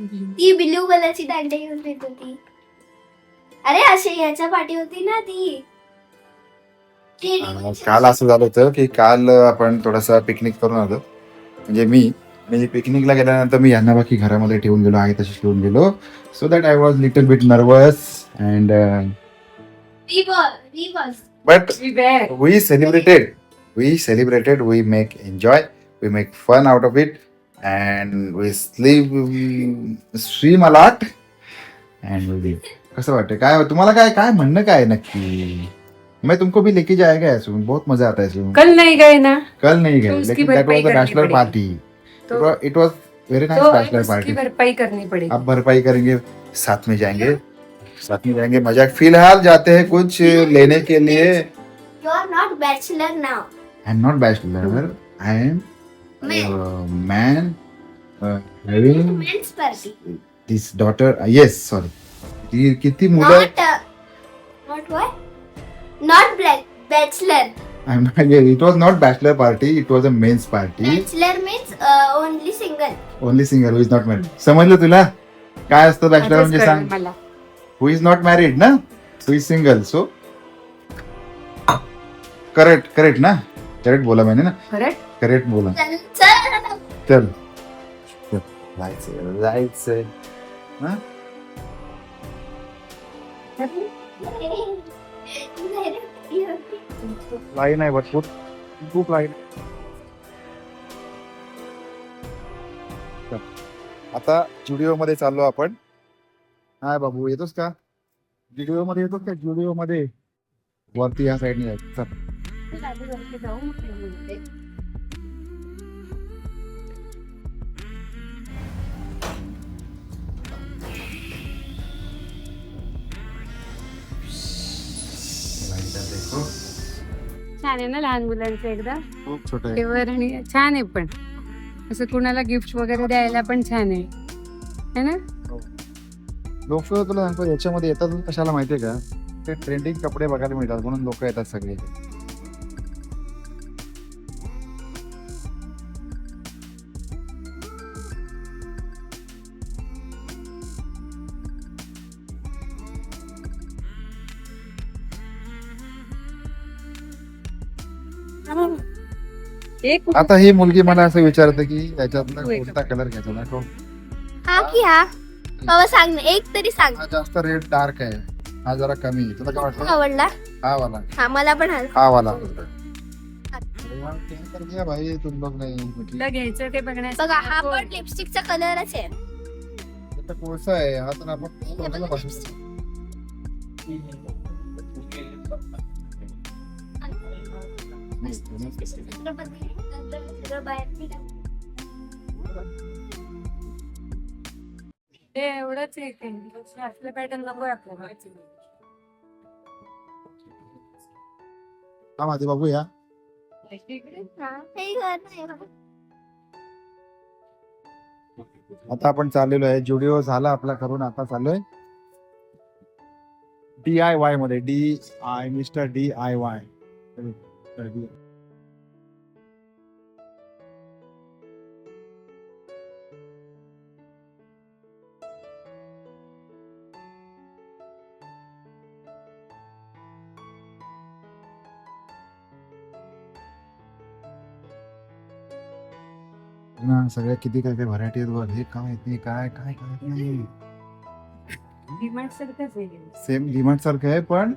ती ब्ल्यू कलरची दांडी घेऊन येत होती. अरे अशी ह्याच्या पाठी होती ना ती. काल असं झालं होतं की काल आपण थोडासा पिकनिक करून आलो. म्हणजे मी पिकनिकला गेल्यानंतर मी यांना बाकी घरामध्ये ठेवून गेलो आहे तशी ठेवून गेलो. So that I was little bit nervous and but we celebrated, we make enjoy, we make fun out of it, and we stream a lot, and we कसं वाटतं काय तुम्हाला काय काय म्हणणं काय नक्की. मैं तुमको भी लेके जाएगा इसमें, बहुत मजा आता है इसमें. कल नहीं गए ना कल नहीं गए, तो उसकी लेकिन that was भरपाई the करनी bachelor पड़ेगी. party. तो It was very nice तो bachelor उसकी party. भरपाई करनी पड़ेगी. अब भरपाई करेंगे, साथ में जाएंगे, मजा. फिलहाल जाते हैं कुछ लेने के लिए. You are not bachelor now. I am not bachelor. I am man having Men's party. this daughter. Yes, sorry. किती मुलं. Not what? Not black. Bachelor. I'm not. It was not bachelor party. It was a men's party. Bachelor means only single. Only single who is not married. समजलं तुला काय असतं bachelor आजच म्हणजे कळलं सांग. मला. Who is not married ना, who is single. So correct ना, करेक्ट बोला मैंने ना, Correct? करेक्ट बोला. चल. चल जायचंय हा. लाईन आहे भरपूर, खूप लाईन. आता जुडिओ मध्ये चाललो आपण. हाय बाबू, येतोस का जुडिओ मध्ये? येतोस का जुडिओ मध्ये? वरती या साईडने जायचं. चल. छान आहे ना लहान मुलांचं एकदा खूप छोटं आहे. तेवर आणि छान आहे पण असं कुणाला गिफ्ट वगैरे द्यायला पण छान आहे है ना. लोक तुला सांगतो याच्यामध्ये येतात कशाला माहितीये का, ते ट्रेंडिंग कपडे बघायला मिळतात म्हणून लोक येतात सगळे. एक आता ही मुलगी मला असं विचारते की याच्यातला कोणता कलर घ्यायचा ना. तो हा की हा. बाबा सांग ना, एक तरी सांग. हा जास्त रेड डार्क आहे, हा जरा कमी आहे. तुला काय वाटतं? आवडला? हा वाला, हा मला पण हा. हा वाला. कर दिया भाई तुम लोग नहीं. कुठलं घ्यायचं ते बघण्याचं. बघा हा पण लिपस्टिकचा कलरच आहे. आता कोळसा आहे हा, तर आपण कोणाला पाठवू? ते एवढंच एक असलं पॅटर्न नको आपल्याला. हा माझे बाबू या. हा, हे घर नाही बघा. आता आपण चाललेलो आहे, जुडिओ झाला आपला करून, आता चाललोय DIY मध्ये. Mister DIY. सगळ्या किती काय काय व्हरायटी आहेत बघ. हे काय ते काय काय काय नाही. डिमांड सारखंच आहे. सेम डिमार्ट सारखं आहे पण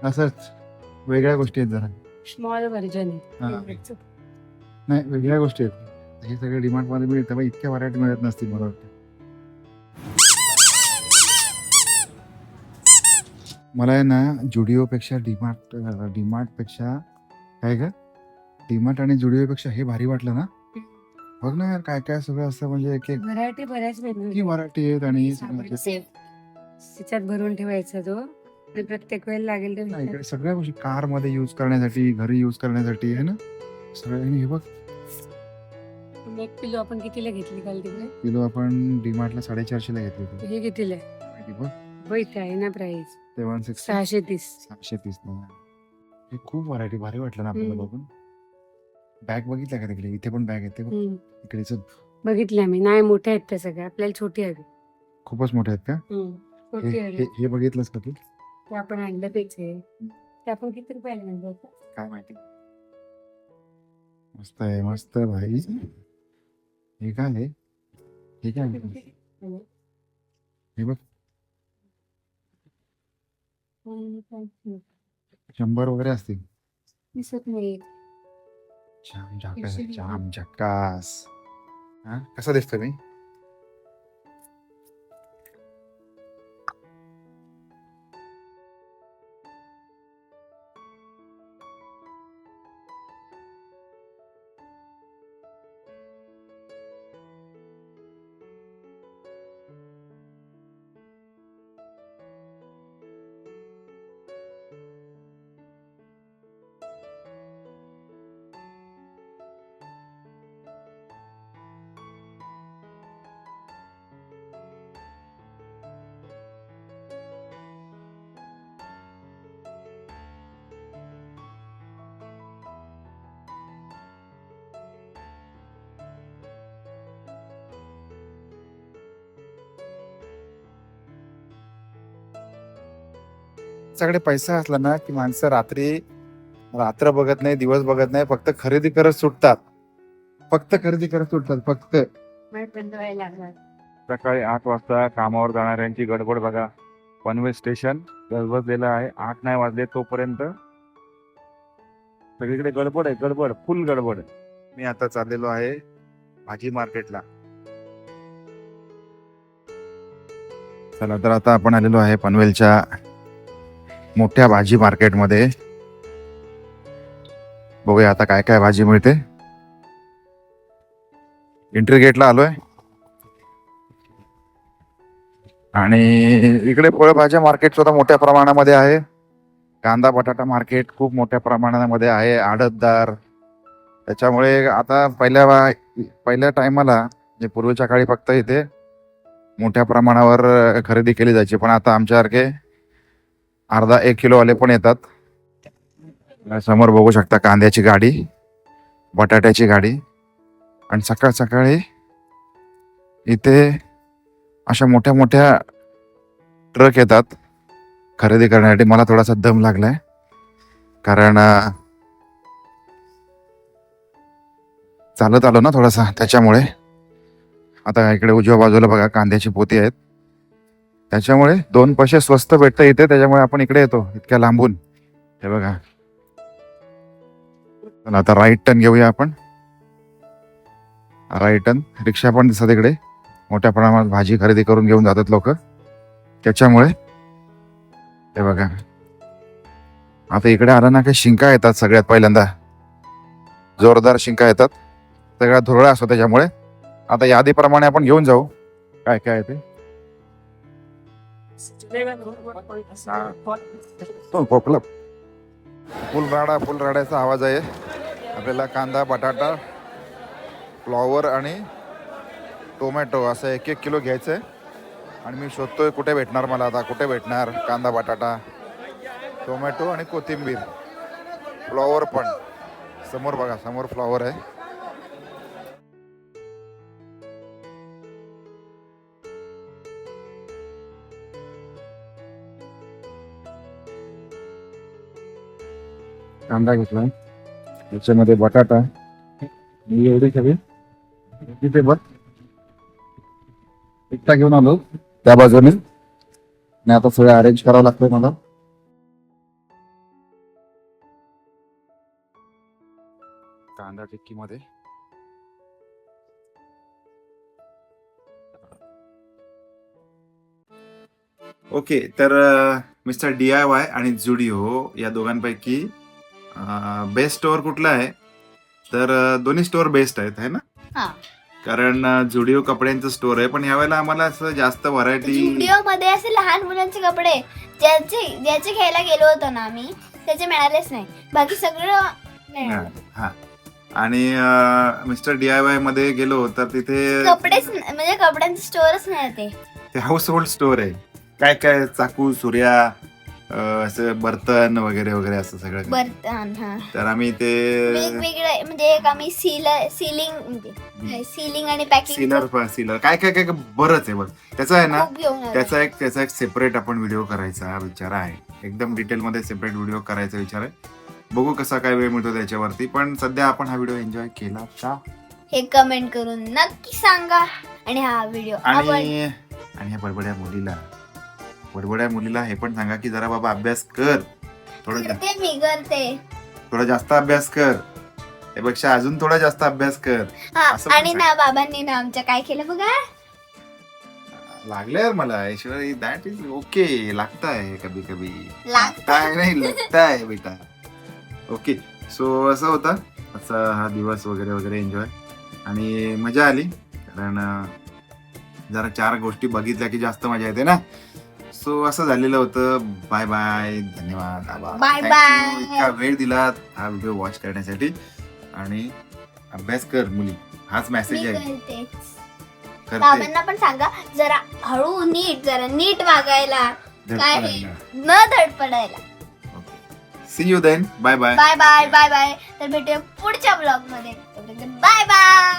असंच वेगळ्या गोष्टी आहेत जरा. स्मॉल व्हर्जन हा. आहे. नाही वेगळ्या गोष्टी आहेत. हे सगळे डिमार्ट मध्ये मिळतं पण इतक्या व्हरायटी मिळत नसतील मला वाटतं. मला आहे ना जुडिओ पेक्षा डीमार्ट पेक्षा काय का डीमार्ट आणि जुडिओ पेक्षा हे भारी वाटलं ना. बघ ना यार काय काय सगळं असं, म्हणजे एक एक व्हरायटी बऱ्याच किती वेगवेगळ्या व्हरायटी आहेत. आणि हे सगळं त्याच्यात भरून ठेवायचा तो आणि प्रत्येक वेळेला लागेल ते नाही, इकडे सगळ्या गोष्टी कार मध्ये युज करण्यासाठी, घरी युज करण्यासाठी आहे ना सगळं. हे बघ एक किलो आपण कितीला घेतली काल तिकडे? किलो आपण डीमार्टला 450 ला घेतली होती. हे कितीला माहिती बघ हो इथे आहे ना प्राइस 760 630. 730 हे खूप व्हरायटी भारी वाटलं ना आपल्याला हम्म. बघून. बॅग बघितल्या का तिकडे? इथे पण बॅग आहे ते बघ. हम्म. इकडेच बघितल्या मी, नाही मोठ्या आहेत त्या सगळ्या, आपल्याला छोटी हवी. खूपच मोठे आहेत का? छोटी हवी. हे बघितलंस का तू? ते आपण आणलं तेच आहे. ते आपण किती रुपयाला आणलं होतं? काय माहिती. मस्त आहे, मस्त भाई. हे काय आहे? हे काय आहे? हे बघ 100 वगैरे असतील. दिसत नाही. जाम झकास, जाम झकास. हा कसा दिसतो मी? सगळे पैसा असला ना की माणसं रात्र बघत नाही, दिवस बघत नाही, फक्त खरेदी करत सुटतात. फक्त मला बंद व्हायला लागला. सकाळी 8 वाजता कामावर जाणाऱ्यांची गडबड बघा. पनवेल स्टेशन गजबजलेलं आहे. 8 नाही वाजले तोपर्यंत सगळीकडे गडबड आहे, गडबड, फुल गडबड. मी आता चाललेलो आहे भाजी मार्केटला. चला तर आता आपण आलेलो आहे पनवेलच्या मोठ्या भाजी मार्केटमध्ये. बघूया आता काय काय भाजी मिळते. एंट्री गेटला आलोय आणि इकडे फळभाज्या मार्केट सुद्धा मोठ्या प्रमाणामध्ये आहे. कांदा बटाटा मार्केट खूप मोठ्या प्रमाणामध्ये आहे. आडतदार. त्याच्यामुळे आता पहिल्या टायमाला म्हणजे पूर्वीच्या काळी फक्त इथे मोठ्या प्रमाणावर खरेदी केली जायची, पण आता आमच्यासारखे अर्धा 1 किलो वाले पण येतात. समोर बघू शकता कांद्याची गाडी, बटाट्याची गाडी आणि सकाळ सकाळी इथे अशा मोठ्या मोठ्या ट्रक येतात खरेदी करण्यासाठी. मला थोडासा दम लागलाय कारण चालत आलो ना थोडासा, त्याच्यामुळे. आता इकडे उजव्या बाजूला बघा कांद्याची पोती आहेत, त्याच्यामुळे 2 पैसे स्वस्त भेटतं इथे, त्याच्यामुळे आपण इकडे येतो इतक्या लांबून. हे बघा. चला आता राईट टर्न घेऊया आपण. Right turn. रिक्षा पण दिसतात इकडे. मोठ्या प्रमाणात भाजी खरेदी करून घेऊन जातात लोक, त्याच्यामुळे. हे बघा. आता इकडे आलं ना काही शिंका येतात सगळ्यात पहिल्यांदा. जोरदार शिंका येतात. सगळ्यात धुरळा असतो त्याच्यामुळे. आता यादीप्रमाणे आपण घेऊन जाऊ काय काय आहे ते. खोकला. फुलराड्याचा आवाज आहे. आपल्याला कांदा बटाटा फ्लॉवर आणि टोमॅटो असं 1-1 किलो घ्यायचं आहे. आणि मी शोधतोय कुठे भेटणार मला आता. कुठे भेटणार कांदा बटाटा टोमॅटो आणि कोथिंबीर. फ्लॉवर पण समोर बघा, समोर फ्लॉवर आहे. कांदा घेतला, त्याच्यामध्ये बटाटा मी एवढी सगळी तिथे बघ एकटा घेऊन आलो त्या बाजूने. आणि आता सगळं अरेंज करावं लागतंय मला. कांदा टिक्की मध्ये ओके. तर मिस्टर DIY आणि जुडिओ या दोघांपैकी बेस्ट स्टोअर कुठला आहे? तर दोन्ही स्टोअर बेस्ट आहेत है ना. हा. कारण जुडिओ कपड्यांचं स्टोअर आहे, पण यावेळेला आम्हाला असं जास्त व्हरायटी. जुडिओ मध्ये असे लहान मुलांचे कपडे ज्याचे घ्यायला गेलो होतो ना आम्ही, त्याचे मिळालेच नाही. बाकी सगळं मिळालं. हा. आणि मिस्टर DIY मध्ये गेलो तर तिथे कपडेच म्हणजे कपड्यांचे स्टोअरच नाही ते. हाऊस होल्ड स्टोअर आहे. काय काय चाकू सुऱ्या असं बर्तन वगैरे वगैरे असं सगळं काही. बर्तन हा तर आम्ही ते वेगवेगळे म्हणजे एक आम्ही सीलिंग म्हणजे सीलिंग आणि पॅकिंग सीलर काय काय काय बरंच आहे बघ. त्याचा आहे ना खूप घेऊन आलो. त्याचा एक सेपरेट आपण व्हिडिओ करायचा विचार आहे. एकदम डिटेल मध्ये सेपरेट व्हिडिओ करायचा विचार आहे. बघू कसा काय वेळ मिळतो त्याच्यावरती. पण सध्या आपण हा व्हिडिओ एन्जॉय केला का हे कमेंट करून नक्की सांगा. आणि हा व्हिडिओ आणि ह्या बडबड्या मुलीला हे पण सांगा की जरा बाबा अभ्यास कर. करते मी करते. थोडा जास्त अभ्यास कर. त्यापेक्षा अजून थोडा जास्त अभ्यास कर. हा असं पण आणि ना बाबांनी ना आमच्या काय केलं बघा. लागले मला ऐश्वर्या दॅट इज ओके. लागता है कभी कभी. लागता है नाही लगता है बेटा. ओके सो असं होता असा हा दिवस वगैरे वगैरे एन्जॉय आणि मजा आली. कारण जरा 4 गोष्टी बघितल्या की जास्त मजा येते ना. सो असं झालेलं होतं. Bye bye. धन्यवाद. Bye Thank bye. you. इतका वेळ दिलात हा व्हिडिओ वॉच करण्यासाठी. आणि अभ्यास कर मुली. हाच मेसेज आहे. करते. बाबांना पण सांगा जरा हळू नीट जरा नीट वागायला. काय हे? धडपडायला. न धडपडायला. See you then. Bye bye. Bye bye bye bye. तर भेटूया पुढच्या ब्लॉग मध्ये. Bye bye.